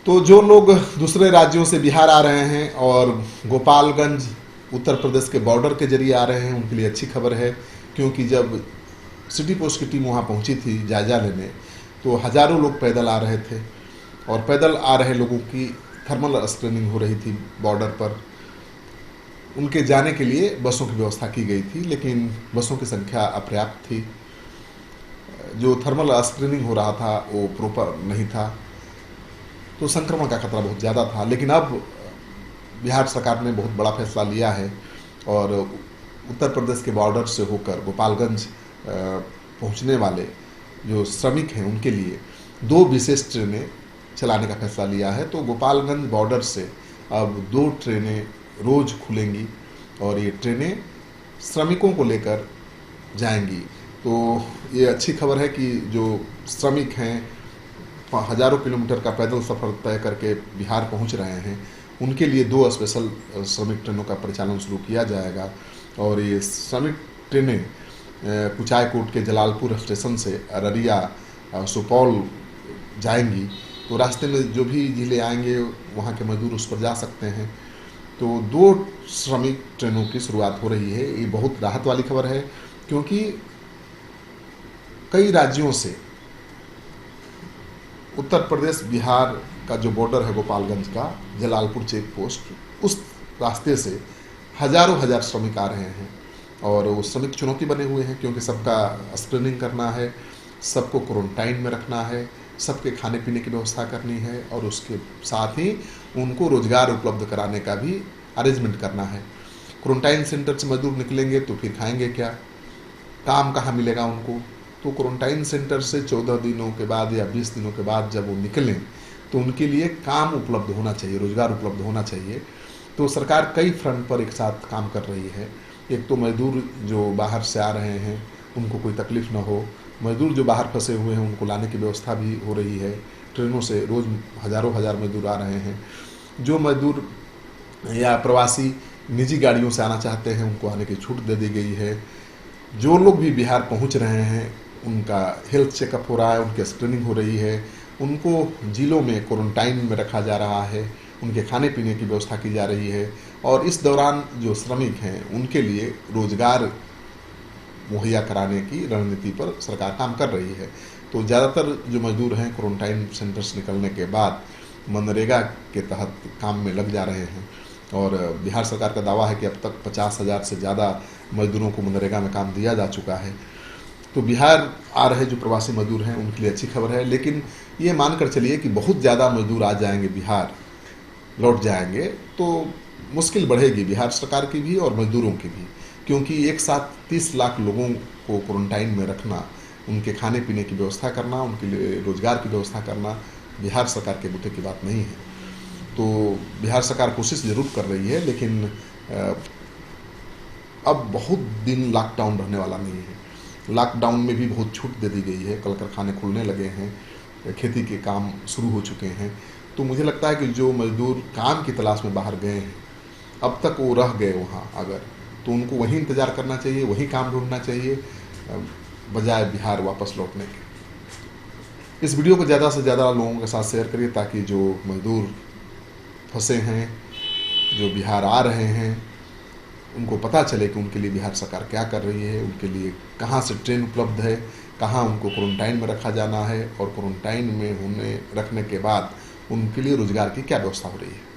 तो जो लोग दूसरे राज्यों से बिहार आ रहे हैं और गोपालगंज उत्तर प्रदेश के बॉर्डर के जरिए आ रहे हैं, उनके लिए अच्छी खबर है, क्योंकि जब सिटी पोस्ट की टीम वहाँ पहुँची थी जायजा लेने, तो हज़ारों लोग पैदल आ रहे थे और पैदल आ रहे लोगों की थर्मल स्क्रीनिंग हो रही थी बॉर्डर पर। उनके जाने के लिए बसों की व्यवस्था की गई थी, लेकिन बसों की संख्या अपर्याप्त थी। जो थर्मल स्क्रीनिंग हो रहा था वो प्रॉपर नहीं था, तो संक्रमण का खतरा बहुत ज़्यादा था। लेकिन अब बिहार सरकार ने बहुत बड़ा फैसला लिया है और उत्तर प्रदेश के बॉर्डर से होकर गोपालगंज पहुंचने वाले जो श्रमिक हैं उनके लिए 2 विशेष ट्रेनें चलाने का फैसला लिया है। तो गोपालगंज बॉर्डर से अब 2 ट्रेनें रोज़ खुलेंगी और ये ट्रेनें श्रमिकों को लेकर जाएंगी। तो ये अच्छी खबर है कि जो श्रमिक हैं हज़ारों किलोमीटर का पैदल सफ़र तय करके बिहार पहुंच रहे हैं, उनके लिए 2 स्पेशल श्रमिक ट्रेनों का परिचालन शुरू किया जाएगा। और ये श्रमिक ट्रेनें कुचायकोट के जलालपुर स्टेशन से अररिया सुपौल जाएंगी। तो रास्ते में जो भी जिले आएंगे वहाँ के मजदूर उस पर जा सकते हैं। तो 2 श्रमिक ट्रेनों की शुरुआत हो रही है। ये बहुत राहत वाली खबर है, क्योंकि कई राज्यों से उत्तर प्रदेश बिहार का जो बॉर्डर है गोपालगंज का जलालपुर चेक पोस्ट, उस रास्ते से हज़ारों श्रमिक आ रहे हैं और वो श्रमिक चुनौती बने हुए हैं, क्योंकि सबका स्क्रीनिंग करना है, सबको क्वारंटाइन में रखना है, सबके खाने पीने की व्यवस्था करनी है और उसके साथ ही उनको रोजगार उपलब्ध कराने का भी अरेंजमेंट करना है। क्वारंटाइन सेंटर से मजदूर निकलेंगे तो फिर खाएंगे क्या, काम कहाँ मिलेगा उनको। तो क्वारंटाइन सेंटर से 14 दिनों के बाद या 20 दिनों के बाद जब वो निकलें तो उनके लिए काम उपलब्ध होना चाहिए, रोजगार उपलब्ध होना चाहिए। तो सरकार कई फ्रंट पर एक साथ काम कर रही है। एक तो मजदूर जो बाहर से आ रहे हैं उनको कोई तकलीफ ना हो, मजदूर जो बाहर फंसे हुए हैं उनको लाने की व्यवस्था भी हो रही है। ट्रेनों से रोज़ हज़ारों मजदूर आ रहे हैं। जो मजदूर या प्रवासी निजी गाड़ियों से आना चाहते हैं उनको आने की छूट दे दी गई है। जो लोग भी बिहार पहुंच रहे हैं उनका हेल्थ चेकअप हो रहा है, उनकी स्क्रीनिंग हो रही है, उनको जिलों में क्वारंटाइन में रखा जा रहा है, उनके खाने पीने की व्यवस्था की जा रही है। और इस दौरान जो श्रमिक हैं उनके लिए रोजगार मुहैया कराने की रणनीति पर सरकार काम कर रही है। तो ज़्यादातर जो मजदूर हैं क्वारंटाइन सेंटर से निकलने के बाद मनरेगा के तहत काम में लग जा रहे हैं और बिहार सरकार का दावा है कि अब तक 50,000 से ज़्यादा मजदूरों को मनरेगा में काम दिया जा चुका है। तो बिहार आ रहे जो प्रवासी मजदूर हैं उनके लिए अच्छी खबर है, लेकिन ये मानकर चलिए कि बहुत ज़्यादा मजदूर आ जाएंगे, बिहार लौट जाएंगे तो मुश्किल बढ़ेगी बिहार सरकार की भी और मजदूरों की भी, क्योंकि एक साथ 30 लाख लोगों को क्वारंटाइन में रखना, उनके खाने पीने की व्यवस्था करना, उनके लिए रोजगार की व्यवस्था करना बिहार सरकार के बूते की बात नहीं है। तो बिहार सरकार कोशिश जरूर कर रही है, लेकिन अब बहुत दिन लॉकडाउन रहने वाला नहीं है। लॉकडाउन में भी बहुत छूट दे दी गई है, कल कारखाने खुलने लगे हैं, खेती के काम शुरू हो चुके हैं। तो मुझे लगता है कि जो मजदूर काम की तलाश में बाहर गए हैं, अब तक वो रह गए वहाँ अगर, तो उनको वहीं इंतज़ार करना चाहिए, वहीं काम ढूंढना चाहिए, बजाय बिहार वापस लौटने के। इस वीडियो को ज़्यादा से ज़्यादा लोगों के साथ शेयर करिए, ताकि जो मजदूर फंसे हैं, जो बिहार आ रहे हैं, उनको पता चले कि उनके लिए बिहार सरकार क्या कर रही है, उनके लिए कहाँ से ट्रेन उपलब्ध है, कहाँ उनको क्वारंटाइन में रखा जाना है और क्वारंटाइन में रखने के बाद उनके लिए रोजगार की क्या व्यवस्था हो रही है।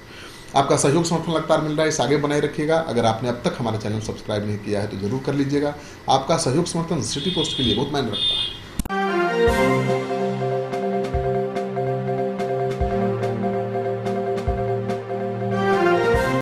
आपका सहयोग समर्थन लगातार मिल रहा है, इस आगे बनाए रखिएगा। अगर आपने अब तक हमारा चैनल सब्सक्राइब नहीं किया है तो जरूर कर लीजिएगा। आपका सहयोग समर्थन सिटी पोस्ट के लिए बहुत मायने रखता है।